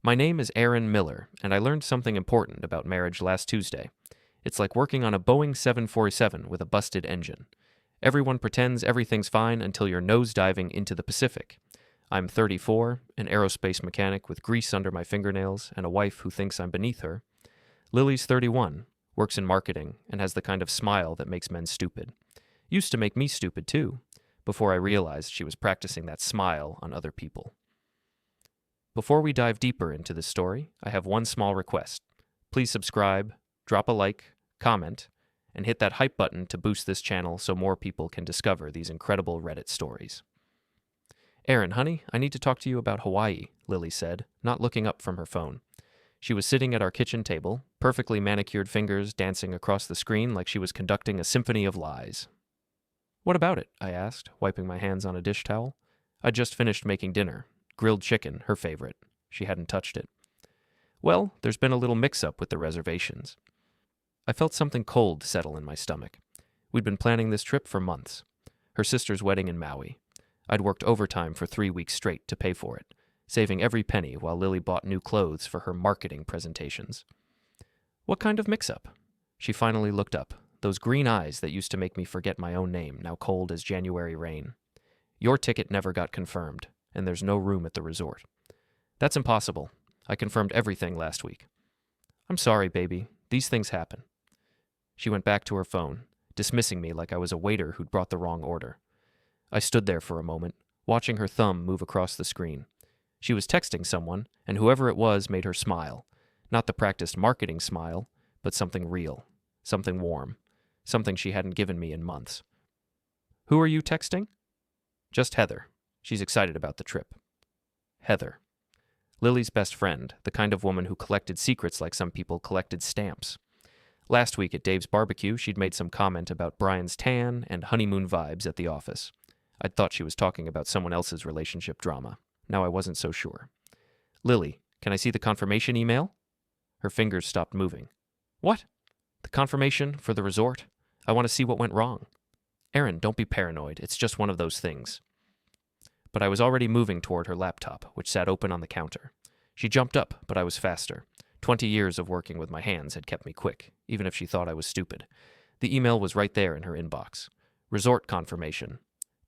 My name is Aaron Miller, and I learned something important about marriage last Tuesday. It's like working on a Boeing 747 with a busted engine. Everyone pretends everything's fine until you're nosediving into the Pacific. I'm 34, an aerospace mechanic with grease under my fingernails and a wife who thinks I'm beneath her. Lily's 31, works in marketing, and has the kind of smile that makes men stupid. Used to make me stupid too, before I realized she was practicing that smile on other people. Before we dive deeper into this story, I have one small request. Please subscribe, drop a like, comment, and hit that hype button to boost this channel so more people can discover these incredible Reddit stories. Aaron, honey, I need to talk to you about Hawaii, Lily said, not looking up from her phone. She was sitting at our kitchen table, perfectly manicured fingers dancing across the screen like she was conducting a symphony of lies. What about it? I asked, wiping my hands on a dish towel. I'd just finished making dinner. Grilled chicken, her favorite. She hadn't touched it. Well, there's been a little mix-up with the reservations. I felt something cold settle in my stomach. We'd been planning this trip for months. Her sister's wedding in Maui. I'd worked overtime for 3 weeks straight to pay for it, saving every penny while Lily bought new clothes for her marketing presentations. What kind of mix-up? She finally looked up, those green eyes that used to make me forget my own name, now cold as January rain. Your ticket never got confirmed, and there's no room at the resort. That's impossible. I confirmed everything last week. I'm sorry, baby. These things happen. She went back to her phone, dismissing me like I was a waiter who'd brought the wrong order. I stood there for a moment, watching her thumb move across the screen. She was texting someone, and whoever it was made her smile. Not the practiced marketing smile, but something real, something warm, something she hadn't given me in months. Who are you texting? Just Heather. She's excited about the trip. Heather. Lily's best friend, the kind of woman who collected secrets like some people collected stamps. Last week at Dave's barbecue, she'd made some comment about Brian's tan and honeymoon vibes at the office. I'd thought she was talking about someone else's relationship drama. Now I wasn't so sure. Lily, can I see the confirmation email? Her fingers stopped moving. What? The confirmation for the resort? I want to see what went wrong. Aaron, don't be paranoid. It's just one of those things. But I was already moving toward her laptop, which sat open on the counter. She jumped up, but I was faster. 20 years of working with my hands had kept me quick, even if she thought I was stupid. The email was right there in her inbox. Resort confirmation.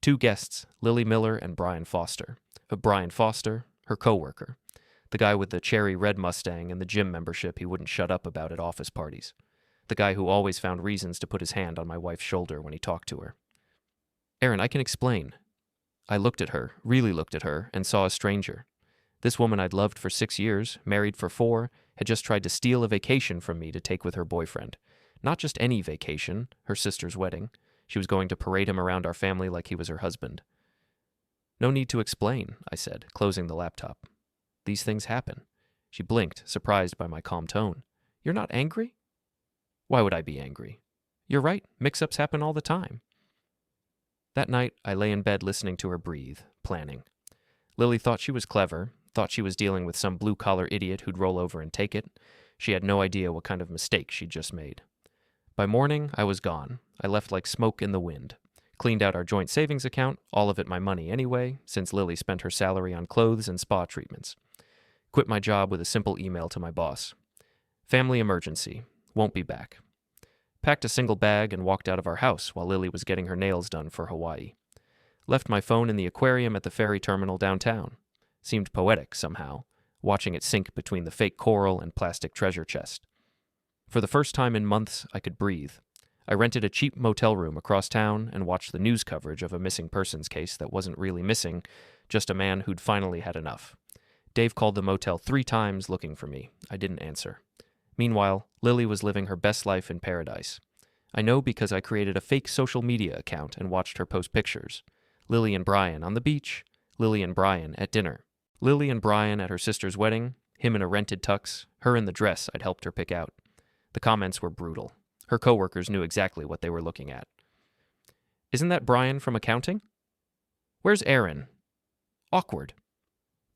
2 guests, Lily Miller and Brian Foster. Brian Foster, her coworker. The guy with the cherry red Mustang and the gym membership he wouldn't shut up about at office parties. The guy who always found reasons to put his hand on my wife's shoulder when he talked to her. Aaron, I can explain. I looked at her, really looked at her, and saw a stranger. This woman I'd loved for 6 years, married for 4, had just tried to steal a vacation from me to take with her boyfriend. Not just any vacation, her sister's wedding. She was going to parade him around our family like he was her husband. No need to explain, I said, closing the laptop. These things happen. She blinked, surprised by my calm tone. You're not angry? Why would I be angry? You're right, mix-ups happen all the time. That night, I lay in bed listening to her breathe, planning. Lily thought she was clever, thought she was dealing with some blue-collar idiot who'd roll over and take it. She had no idea what kind of mistake she'd just made. By morning, I was gone. I left like smoke in the wind. Cleaned out our joint savings account, all of it my money anyway, since Lily spent her salary on clothes and spa treatments. Quit my job with a simple email to my boss. Family emergency. Won't be back. Packed a single bag and walked out of our house while Lily was getting her nails done for Hawaii. Left my phone in the aquarium at the ferry terminal downtown. Seemed poetic somehow, watching it sink between the fake coral and plastic treasure chest. For the first time in months, I could breathe. I rented a cheap motel room across town and watched the news coverage of a missing persons case that wasn't really missing, just a man who'd finally had enough. Dave called the motel 3 times looking for me. I didn't answer. Meanwhile, Lily was living her best life in paradise. I know because I created a fake social media account and watched her post pictures. Lily and Brian on the beach, Lily and Brian at dinner, Lily and Brian at her sister's wedding, him in a rented tux, her in the dress I'd helped her pick out. The comments were brutal. Her coworkers knew exactly what they were looking at. Isn't that Brian from accounting? Where's Aaron? Awkward.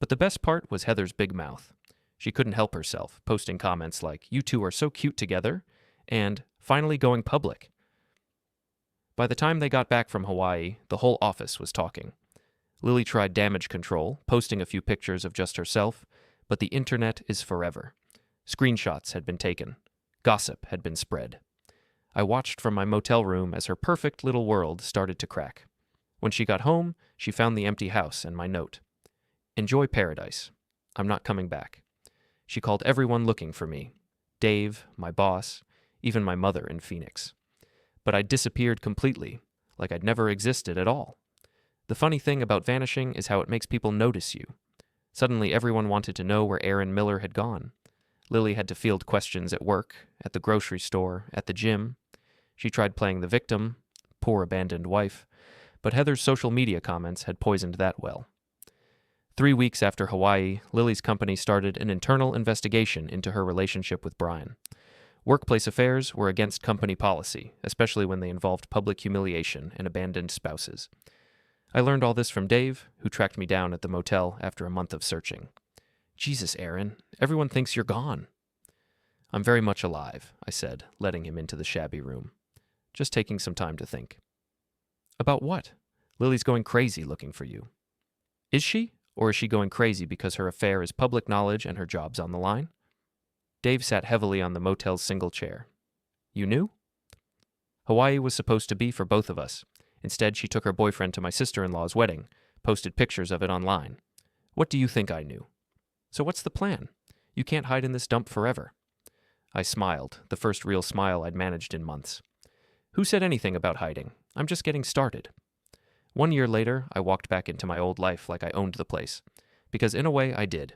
But the best part was Heather's big mouth. She couldn't help herself, posting comments like, "You two are so cute together," and "finally going public." By the time they got back from Hawaii, the whole office was talking. Lily tried damage control, posting a few pictures of just herself, but the internet is forever. Screenshots had been taken. Gossip had been spread. I watched from my motel room as her perfect little world started to crack. When she got home, she found the empty house and my note. Enjoy paradise. I'm not coming back. She called everyone looking for me. Dave, my boss, even my mother in Phoenix. But I disappeared completely, like I'd never existed at all. The funny thing about vanishing is how it makes people notice you. Suddenly everyone wanted to know where Aaron Miller had gone. Lily had to field questions at work, at the grocery store, at the gym. She tried playing the victim, poor abandoned wife, but Heather's social media comments had poisoned that well. 3 weeks after Hawaii, Lily's company started an internal investigation into her relationship with Brian. Workplace affairs were against company policy, especially when they involved public humiliation and abandoned spouses. I learned all this from Dave, who tracked me down at the motel after a month of searching. Jesus, Aaron, everyone thinks you're gone. I'm very much alive, I said, letting him into the shabby room. Just taking some time to think. About what? Lily's going crazy looking for you. Is she? Or is she going crazy because her affair is public knowledge and her job's on the line? Dave sat heavily on the motel's single chair. You knew? Hawaii was supposed to be for both of us. Instead, she took her boyfriend to my sister-in-law's wedding, posted pictures of it online. What do you think I knew? So what's the plan? You can't hide in this dump forever. I smiled, the first real smile I'd managed in months. Who said anything about hiding? I'm just getting started. 1 year later, I walked back into my old life like I owned the place. Because in a way, I did.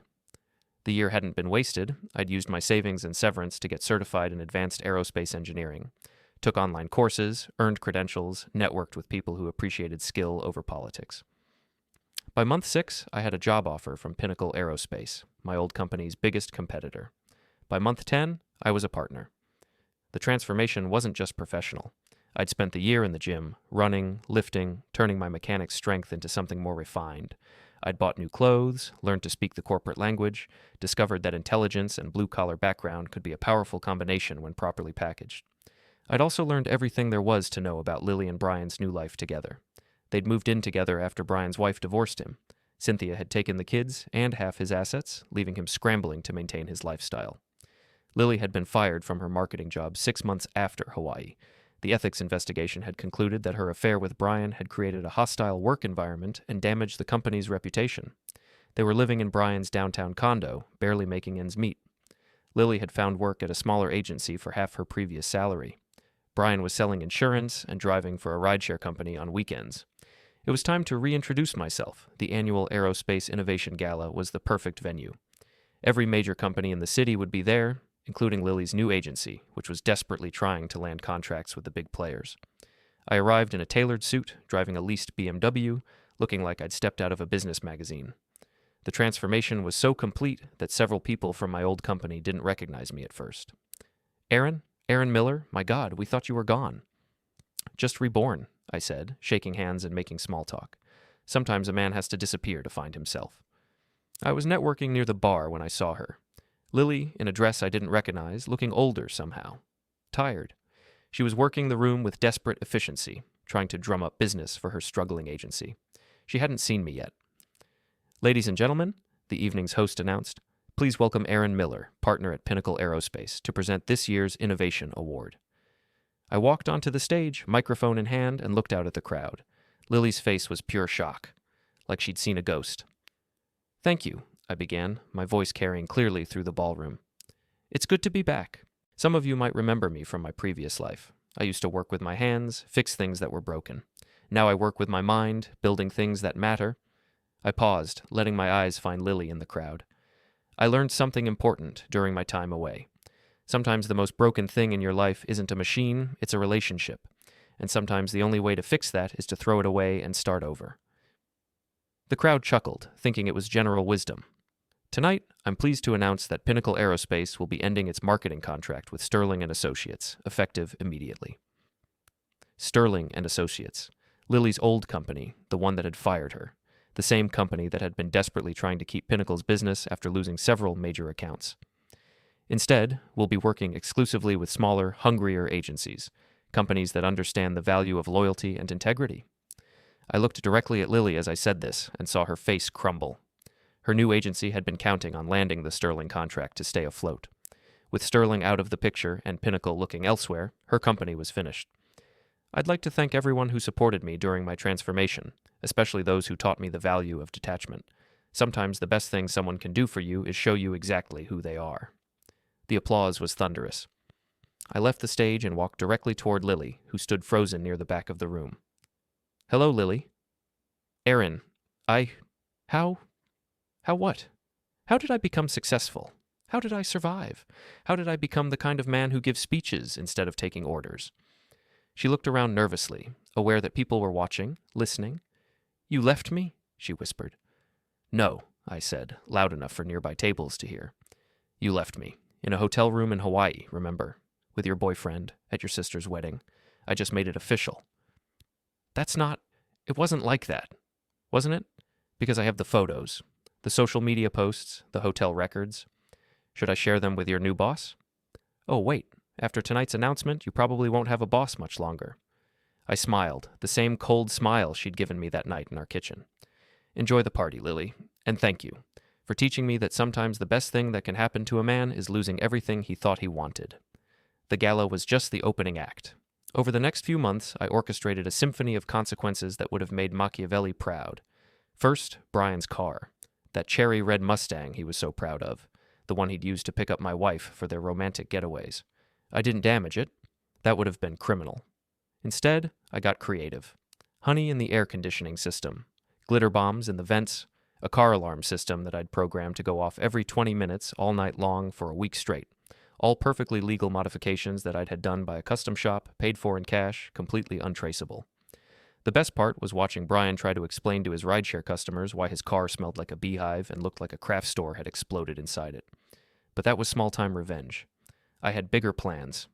The year hadn't been wasted. I'd used my savings and severance to get certified in advanced aerospace engineering. Took online courses, earned credentials, networked with people who appreciated skill over politics. By month 6, I had a job offer from Pinnacle Aerospace, my old company's biggest competitor. By month 10, I was a partner. The transformation wasn't just professional. I'd spent the year in the gym, running, lifting, turning my mechanics' strength into something more refined. I'd bought new clothes, learned to speak the corporate language, discovered that intelligence and blue-collar background could be a powerful combination when properly packaged. I'd also learned everything there was to know about Lily and Brian's new life together. They'd moved in together after Brian's wife divorced him. Cynthia had taken the kids and half his assets, leaving him scrambling to maintain his lifestyle. Lily had been fired from her marketing job 6 months after Hawaii. The ethics investigation had concluded that her affair with Brian had created a hostile work environment and damaged the company's reputation. They were living in Brian's downtown condo, barely making ends meet. Lily had found work at a smaller agency for half her previous salary. Brian was selling insurance and driving for a rideshare company on weekends. It was time to reintroduce myself. The annual Aerospace Innovation Gala was the perfect venue. Every major company in the city would be there, including Lily's new agency, which was desperately trying to land contracts with the big players. I arrived in a tailored suit, driving a leased BMW, looking like I'd stepped out of a business magazine. The transformation was so complete that several people from my old company didn't recognize me at first. Aaron Miller, my God, we thought you were gone. Just reborn, I said, shaking hands and making small talk. Sometimes a man has to disappear to find himself. I was networking near the bar when I saw her. Lily, in a dress I didn't recognize, looking older somehow. Tired. She was working the room with desperate efficiency, trying to drum up business for her struggling agency. She hadn't seen me yet. Ladies and gentlemen, the evening's host announced, please welcome Aaron Miller, partner at Pinnacle Aerospace, to present this year's Innovation Award. I walked onto the stage, microphone in hand, and looked out at the crowd. Lily's face was pure shock, like she'd seen a ghost. Thank you, I began, my voice carrying clearly through the ballroom. It's good to be back. Some of you might remember me from my previous life. I used to work with my hands, fix things that were broken. Now I work with my mind, building things that matter. I paused, letting my eyes find Lily in the crowd. I learned something important during my time away. Sometimes the most broken thing in your life isn't a machine, it's a relationship. And sometimes the only way to fix that is to throw it away and start over. The crowd chuckled, thinking it was general wisdom. Tonight, I'm pleased to announce that Pinnacle Aerospace will be ending its marketing contract with Sterling & Associates, effective immediately. Sterling & Associates, Lily's old company, the one that had fired her, the same company that had been desperately trying to keep Pinnacle's business after losing several major accounts. Instead, we'll be working exclusively with smaller, hungrier agencies, companies that understand the value of loyalty and integrity. I looked directly at Lily as I said this and saw her face crumble. Her new agency had been counting on landing the Sterling contract to stay afloat. With Sterling out of the picture and Pinnacle looking elsewhere, her company was finished. I'd like to thank everyone who supported me during my transformation, especially those who taught me the value of detachment. Sometimes the best thing someone can do for you is show you exactly who they are. The applause was thunderous. I left the stage and walked directly toward Lily, who stood frozen near the back of the room. "Hello, Lily." "Aaron, How what? How did I become successful? How did I survive? How did I become the kind of man who gives speeches instead of taking orders?" She looked around nervously, aware that people were watching, listening. "You left me?" she whispered. "No," I said, loud enough for nearby tables to hear. "You left me. In a hotel room in Hawaii, remember? With your boyfriend, at your sister's wedding. I just made it official." It wasn't like that, wasn't it? Because I have the photos, the social media posts, the hotel records. Should I share them with your new boss? Oh, wait, after tonight's announcement, you probably won't have a boss much longer. I smiled, the same cold smile she'd given me that night in our kitchen. "Enjoy the party, Lily, and thank you for teaching me that sometimes the best thing that can happen to a man is losing everything he thought he wanted." The gala was just the opening act. Over the next few months, I orchestrated a symphony of consequences that would have made Machiavelli proud. First, Brian's car. That cherry red Mustang he was so proud of. The one he'd used to pick up my wife for their romantic getaways. I didn't damage it. That would have been criminal. Instead, I got creative. Honey in the air conditioning system. Glitter bombs in the vents. A car alarm system that I'd programmed to go off every 20 minutes all night long for a week straight. All perfectly legal modifications that I'd had done by a custom shop, paid for in cash, completely untraceable. The best part was watching Brian try to explain to his rideshare customers why his car smelled like a beehive and looked like a craft store had exploded inside it. But that was small-time revenge. I had bigger plans.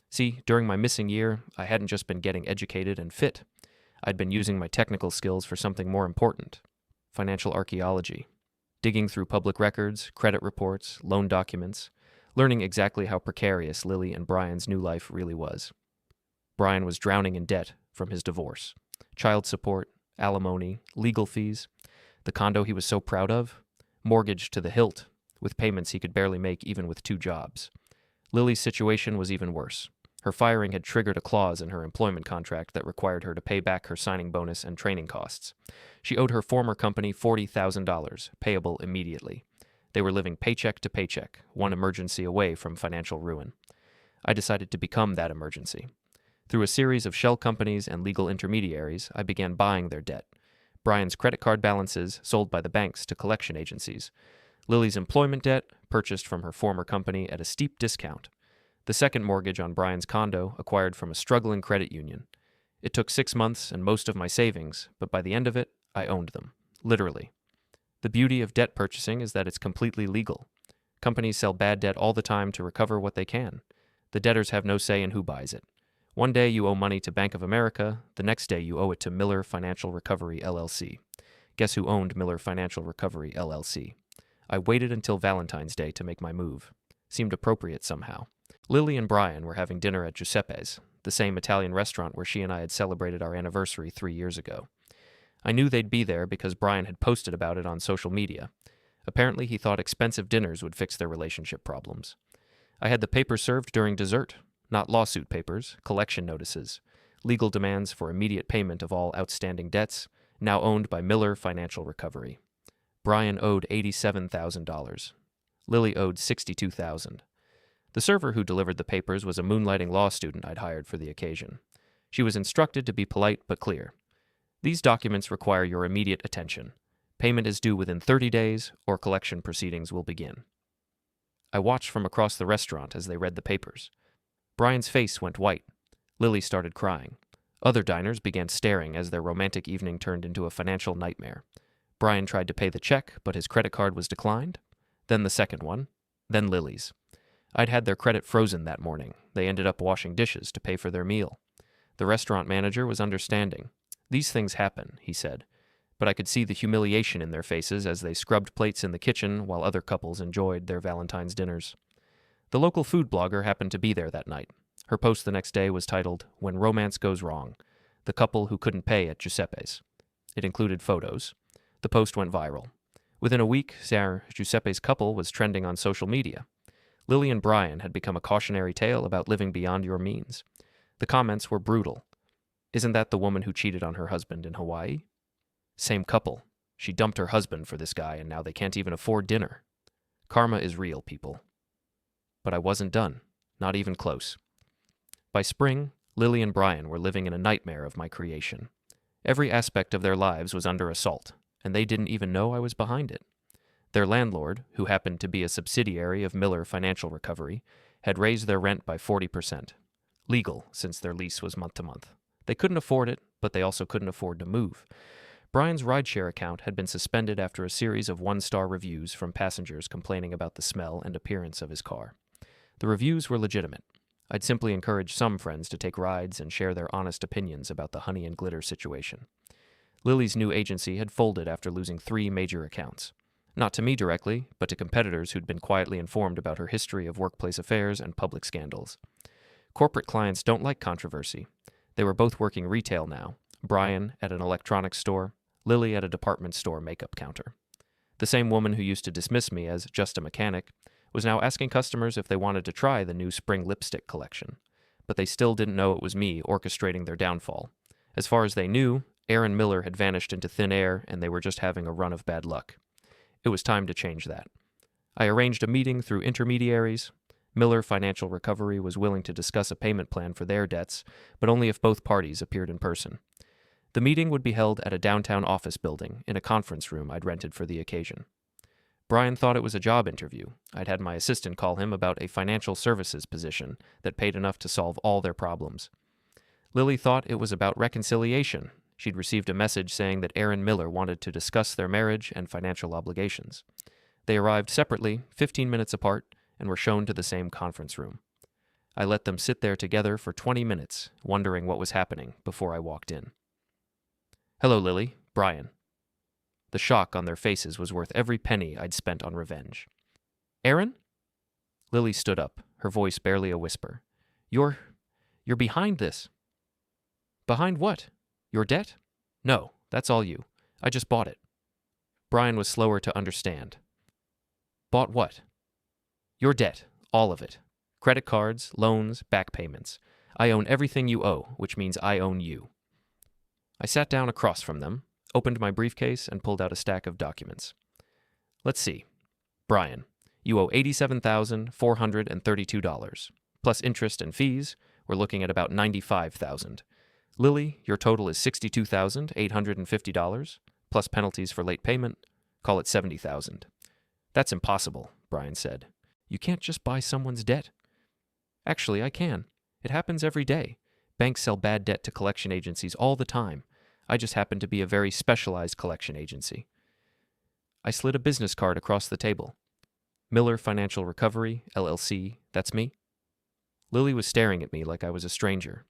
See, during my missing year, I hadn't just been getting educated and fit. I'd been using my technical skills for something more important. Financial archaeology. Digging through public records, credit reports, loan documents, learning exactly how precarious Lily and Brian's new life really was. Brian was drowning in debt from his divorce. Child support, alimony, legal fees, the condo he was so proud of, mortgaged to the hilt, with payments he could barely make even with 2 jobs. Lily's situation was even worse. Her firing had triggered a clause in her employment contract that required her to pay back her signing bonus and training costs. She owed her former company $40,000, payable immediately. They were living paycheck to paycheck, one emergency away from financial ruin. I decided to become that emergency. Through a series of shell companies and legal intermediaries, I began buying their debt. Brian's credit card balances sold by the banks to collection agencies. Lily's employment debt purchased from her former company at a steep discount. The second mortgage on Brian's condo acquired from a struggling credit union. It took 6 months and most of my savings, but by the end of it, I owned them. Literally. The beauty of debt purchasing is that it's completely legal. Companies sell bad debt all the time to recover what they can. The debtors have no say in who buys it. One day you owe money to Bank of America, the next day you owe it to Miller Financial Recovery, LLC. Guess who owned Miller Financial Recovery, LLC? I waited until Valentine's Day to make my move. Seemed appropriate somehow. Lily and Brian were having dinner at Giuseppe's, the same Italian restaurant where she and I had celebrated our anniversary 3 years ago. I knew they'd be there because Brian had posted about it on social media. Apparently he thought expensive dinners would fix their relationship problems. I had the papers served during dessert. Not lawsuit papers, collection notices, legal demands for immediate payment of all outstanding debts, now owned by Miller Financial Recovery. Brian owed $87,000. Lily owed $62,000. The server who delivered the papers was a moonlighting law student I'd hired for the occasion. She was instructed to be polite but clear. These documents require your immediate attention. Payment is due within 30 days, or collection proceedings will begin. I watched from across the restaurant as they read the papers. Brian's face went white. Lily started crying. Other diners began staring as their romantic evening turned into a financial nightmare. Brian tried to pay the check, but his credit card was declined. Then the second one. Then Lily's. I'd had their credit frozen that morning. They ended up washing dishes to pay for their meal. The restaurant manager was understanding. "These things happen," he said, but I could see the humiliation in their faces as they scrubbed plates in the kitchen while other couples enjoyed their Valentine's dinners. The local food blogger happened to be there that night. Her post the next day was titled, "When Romance Goes Wrong, the Couple Who Couldn't Pay at Giuseppe's." It included photos. The post went viral. Within a week, Ser Giuseppe's couple was trending on social media. Lily and Brian had become a cautionary tale about living beyond your means. The comments were brutal. Isn't that the woman who cheated on her husband in Hawaii? Same couple. She dumped her husband for this guy, and now they can't even afford dinner. Karma is real, people. But I wasn't done. Not even close. By spring, Lily and Brian were living in a nightmare of my creation. Every aspect of their lives was under assault, and they didn't even know I was behind it. Their landlord, who happened to be a subsidiary of Miller Financial Recovery, had raised their rent by 40%. Legal, since their lease was month to month. They couldn't afford it, but they also couldn't afford to move. Brian's rideshare account had been suspended after a series of one-star reviews from passengers complaining about the smell and appearance of his car. The reviews were legitimate. I'd simply encourage some friends to take rides and share their honest opinions about the honey and glitter situation. Lily's new agency had folded after losing 3 major accounts. Not to me directly, but to competitors who'd been quietly informed about her history of workplace affairs and public scandals. Corporate clients don't like controversy. They were both working retail now, Brian at an electronics store, Lily at a department store makeup counter. The same woman who used to dismiss me as just a mechanic was now asking customers if they wanted to try the new spring lipstick collection. But they still didn't know it was me orchestrating their downfall. As far as they knew, Aaron Miller had vanished into thin air and they were just having a run of bad luck. It was time to change that. I arranged a meeting through intermediaries. Miller Financial Recovery was willing to discuss a payment plan for their debts, but only if both parties appeared in person. The meeting would be held at a downtown office building in a conference room I'd rented for the occasion. Brian thought it was a job interview. I'd had my assistant call him about a financial services position that paid enough to solve all their problems. Lily thought it was about reconciliation. She'd received a message saying that Aaron Miller wanted to discuss their marriage and financial obligations. They arrived separately, 15 minutes apart, and were shown to the same conference room. I let them sit there together for 20 minutes, wondering what was happening, before I walked in. "Hello, Lily. Brian." The shock on their faces was worth every penny I'd spent on revenge. "Aaron?" Lily stood up, her voice barely a whisper. You're behind this." "Behind what? Your debt?" "No, that's all you. I just bought it." Brian was slower to understand. "Bought what?" "Your debt, all of it. Credit cards, loans, back payments. I own everything you owe, which means I own you." I sat down across from them, opened my briefcase, and pulled out a stack of documents. "Let's see. Brian, you owe $87,432. Plus interest and fees, we're looking at about $95,000. Lily, your total is $62,850, plus penalties for late payment. Call it $70,000. "That's impossible," Brian said. "You can't just buy someone's debt." "Actually, I can. It happens every day. Banks sell bad debt to collection agencies all the time. I just happen to be a very specialized collection agency." I slid a business card across the table. "Miller Financial Recovery, LLC, that's me." Lily was staring at me like I was a stranger.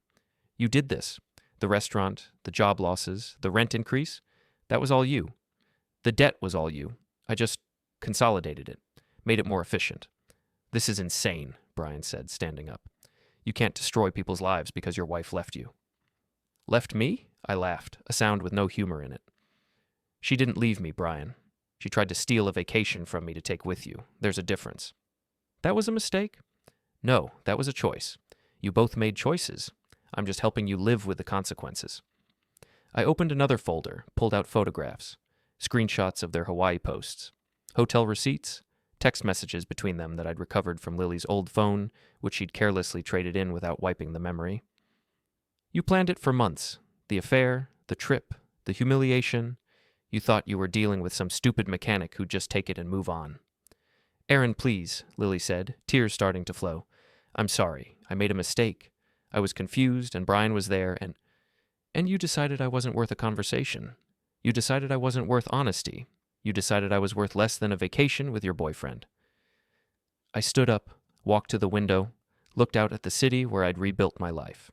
"You did this. The restaurant, the job losses, the rent increase, that was all you. The debt was all you. I just consolidated it, made it more efficient." "This is insane," Brian said, standing up. "You can't destroy people's lives because your wife left you." "Left me?" I laughed, a sound with no humor in it. "She didn't leave me, Brian. She tried to steal a vacation from me to take with you. There's a difference." "That was a mistake?" "No, that was a choice. You both made choices. I'm just helping you live with the consequences." I opened another folder, pulled out photographs, screenshots of their Hawaii posts, hotel receipts, text messages between them that I'd recovered from Lily's old phone, which she'd carelessly traded in without wiping the memory. "You planned it for months. The affair, the trip, the humiliation. You thought you were dealing with some stupid mechanic who'd just take it and move on." "Aaron, please," Lily said, tears starting to flow. "I'm sorry. I made a mistake. I was confused, and Brian was there, and you decided I wasn't worth a conversation. You decided I wasn't worth honesty. You decided I was worth less than a vacation with your boyfriend." I stood up, walked to the window, looked out at the city where I'd rebuilt my life.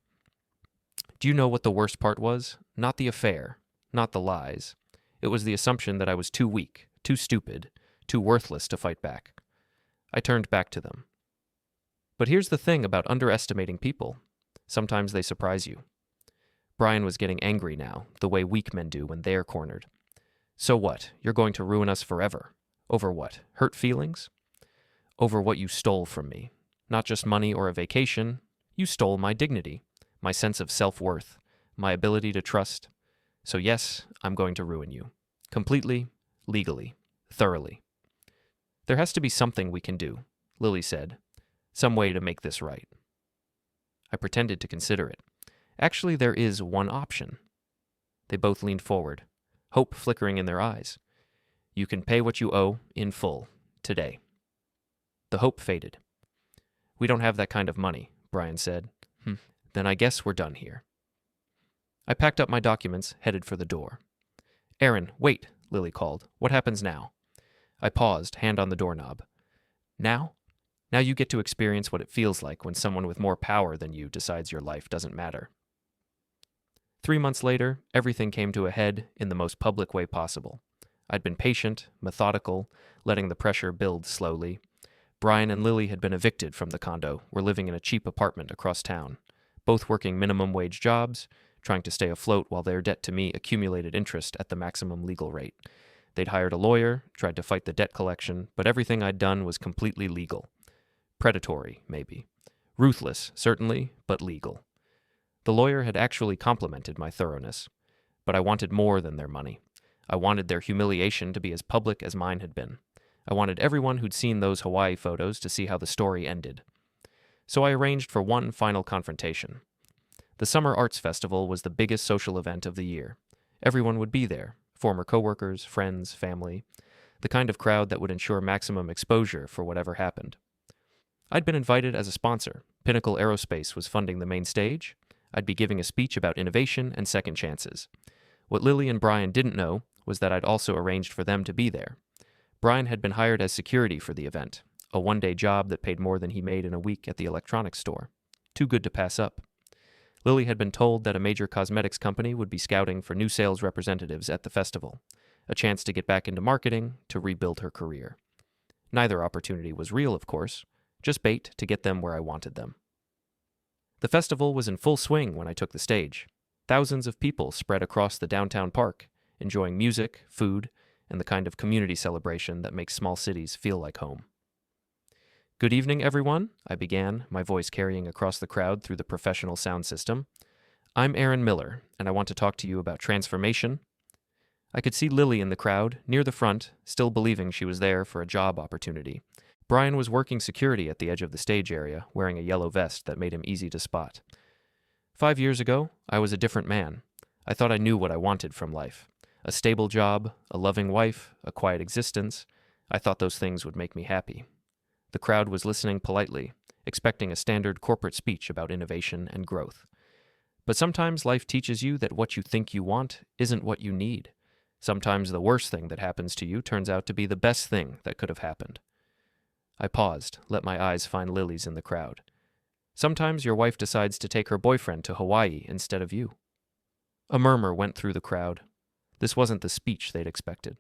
Do you know what the worst part was? Not the affair, not the lies. It was the assumption that I was too weak, too stupid, too worthless to fight back. I turned back to them. But here's the thing about underestimating people. Sometimes they surprise you. Brian was getting angry now, the way weak men do when they're cornered. So what? You're going to ruin us forever. Over what? Hurt feelings? Over what you stole from me. Not just money or a vacation. You stole my dignity, my sense of self-worth, my ability to trust. So yes, I'm going to ruin you. Completely, legally, thoroughly. There has to be something we can do, Lily said. Some way to make this right. I pretended to consider it. Actually, there is one option. They both leaned forward, hope flickering in their eyes. You can pay what you owe in full, today. The hope faded. We don't have that kind of money, Brian said. Then I guess we're done here. I packed up my documents, headed for the door. Aaron, wait, Lily called. What happens now? I paused, hand on the doorknob. Now? Now you get to experience what it feels like when someone with more power than you decides your life doesn't matter. 3 months later, everything came to a head in the most public way possible. I'd been patient, methodical, letting the pressure build slowly. Brian and Lily had been evicted from the condo, were living in a cheap apartment across town, both working minimum wage jobs, trying to stay afloat while their debt to me accumulated interest at the maximum legal rate. They'd hired a lawyer, tried to fight the debt collection, but everything I'd done was completely legal. Predatory, maybe. Ruthless, certainly, but legal. The lawyer had actually complimented my thoroughness. But I wanted more than their money. I wanted their humiliation to be as public as mine had been. I wanted everyone who'd seen those Hawaii photos to see how the story ended. So I arranged for one final confrontation. The Summer Arts Festival was the biggest social event of the year. Everyone would be there, former coworkers, friends, family, the kind of crowd that would ensure maximum exposure for whatever happened. I'd been invited as a sponsor. Pinnacle Aerospace was funding the main stage. I'd be giving a speech about innovation and second chances. What Lily and Brian didn't know was that I'd also arranged for them to be there. Brian had been hired as security for the event, a one-day job that paid more than he made in a week at the electronics store. Too good to pass up. Lily had been told that a major cosmetics company would be scouting for new sales representatives at the festival, a chance to get back into marketing, to rebuild her career. Neither opportunity was real, of course, just bait to get them where I wanted them. The festival was in full swing when I took the stage. Thousands of people spread across the downtown park, enjoying music, food, and the kind of community celebration that makes small cities feel like home. Good evening, everyone, I began, my voice carrying across the crowd through the professional sound system. I'm Aaron Miller, and I want to talk to you about transformation. I could see Lily in the crowd, near the front, still believing she was there for a job opportunity. Brian was working security at the edge of the stage area, wearing a yellow vest that made him easy to spot. 5 years ago, I was a different man. I thought I knew what I wanted from life. A stable job, a loving wife, a quiet existence. I thought those things would make me happy. The crowd was listening politely, expecting a standard corporate speech about innovation and growth. But sometimes life teaches you that what you think you want isn't what you need. Sometimes the worst thing that happens to you turns out to be the best thing that could have happened. I paused, let my eyes find Lily's in the crowd. Sometimes your wife decides to take her boyfriend to Hawaii instead of you. A murmur went through the crowd. This wasn't the speech they'd expected.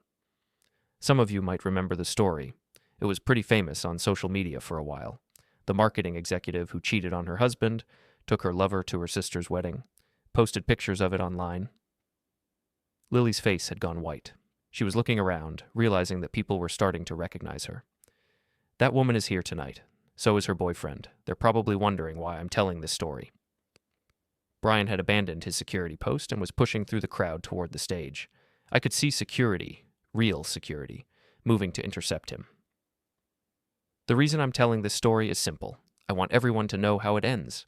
Some of you might remember the story. It was pretty famous on social media for a while. The marketing executive who cheated on her husband, took her lover to her sister's wedding, posted pictures of it online. Lily's face had gone white. She was looking around, realizing that people were starting to recognize her. That woman is here tonight. So is her boyfriend. They're probably wondering why I'm telling this story. Brian had abandoned his security post and was pushing through the crowd toward the stage. I could see security, real security, moving to intercept him. The reason I'm telling this story is simple. I want everyone to know how it ends.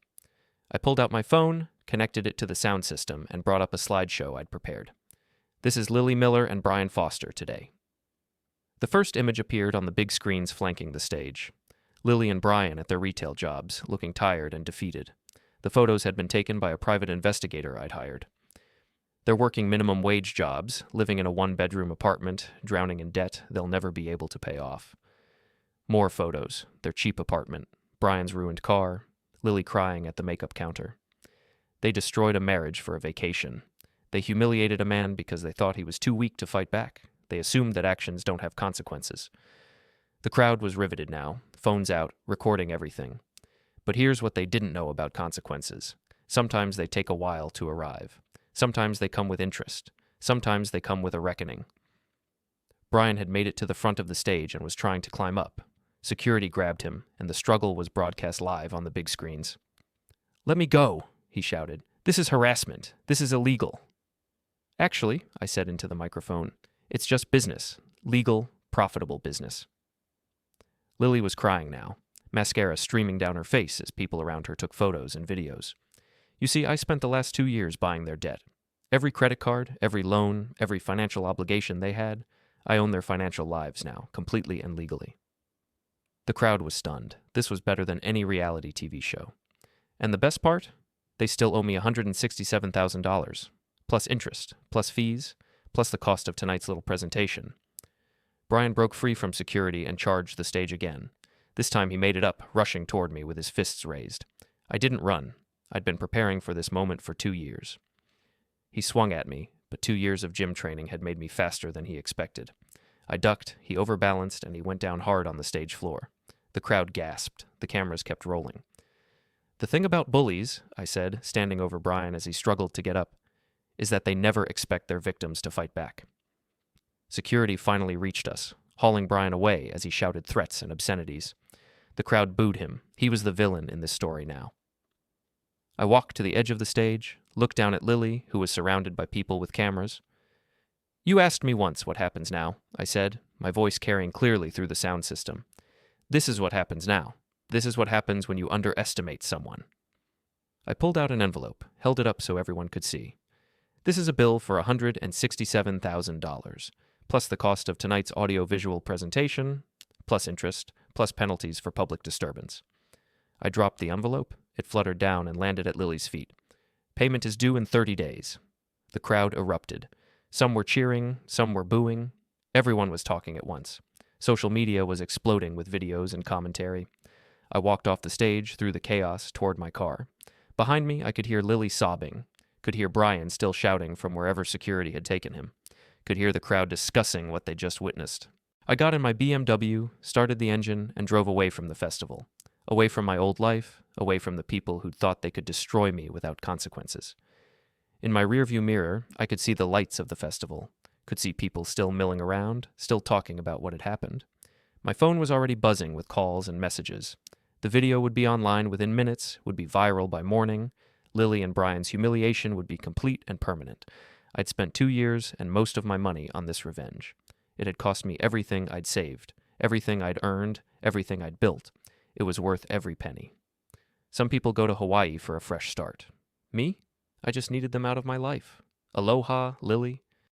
I pulled out my phone, connected it to the sound system, and brought up a slideshow I'd prepared. This is Lily Miller and Brian Foster today. The first image appeared on the big screens flanking the stage. Lily and Brian at their retail jobs, looking tired and defeated. The photos had been taken by a private investigator I'd hired. They're working minimum wage jobs, living in a one-bedroom apartment, drowning in debt they'll never be able to pay off. More photos, their cheap apartment, Brian's ruined car, Lily crying at the makeup counter. They destroyed a marriage for a vacation. They humiliated a man because they thought he was too weak to fight back. They assumed that actions don't have consequences. The crowd was riveted now, phones out, recording everything. But here's what they didn't know about consequences. Sometimes they take a while to arrive. Sometimes they come with interest. Sometimes they come with a reckoning. Brian had made it to the front of the stage and was trying to climb up. Security grabbed him, and the struggle was broadcast live on the big screens. "Let me go," he shouted. "This is harassment. This is illegal." "Actually," I said into the microphone, "it's just business. Legal, profitable business." Lily was crying now, mascara streaming down her face as people around her took photos and videos. You see, I spent the last 2 years buying their debt. Every credit card, every loan, every financial obligation they had, I own their financial lives now, completely and legally. The crowd was stunned. This was better than any reality TV show. And the best part? They still owe me $167,000, plus interest, plus fees, plus the cost of tonight's little presentation. Brian broke free from security and charged the stage again. This time he made it up, rushing toward me with his fists raised. I didn't run. I'd been preparing for this moment for 2 years. He swung at me, but 2 years of gym training had made me faster than he expected. I ducked, he overbalanced, and he went down hard on the stage floor. The crowd gasped. The cameras kept rolling. "The thing about bullies," I said, standing over Brian as he struggled to get up, "is that they never expect their victims to fight back." Security finally reached us, hauling Brian away as he shouted threats and obscenities. The crowd booed him. He was the villain in this story now. I walked to the edge of the stage, looked down at Lily, who was surrounded by people with cameras. "You asked me once what happens now," I said, my voice carrying clearly through the sound system. "This is what happens now. This is what happens when you underestimate someone." I pulled out an envelope, held it up so everyone could see. "This is a bill for $167,000, plus the cost of tonight's audio-visual presentation, plus interest, plus penalties for public disturbance." I dropped the envelope. It fluttered down and landed at Lily's feet. "Payment is due in 30 days. The crowd erupted. Some were cheering, some were booing. Everyone was talking at once. Social media was exploding with videos and commentary. I walked off the stage through the chaos toward my car. Behind me, I could hear Lily sobbing, could hear Brian still shouting from wherever security had taken him, could hear the crowd discussing what they just witnessed. I got in my BMW, started the engine, and drove away from the festival. Away from my old life, away from the people who'd thought they could destroy me without consequences. In my rearview mirror, I could see the lights of the festival, could see people still milling around, still talking about what had happened. My phone was already buzzing with calls and messages. The video would be online within minutes, would be viral by morning. Lily and Brian's humiliation would be complete and permanent. I'd spent 2 years and most of my money on this revenge. It had cost me everything I'd saved, everything I'd earned, everything I'd built. It was worth every penny. Some people go to Hawaii for a fresh start. Me? I just needed them out of my life. Aloha, Lily.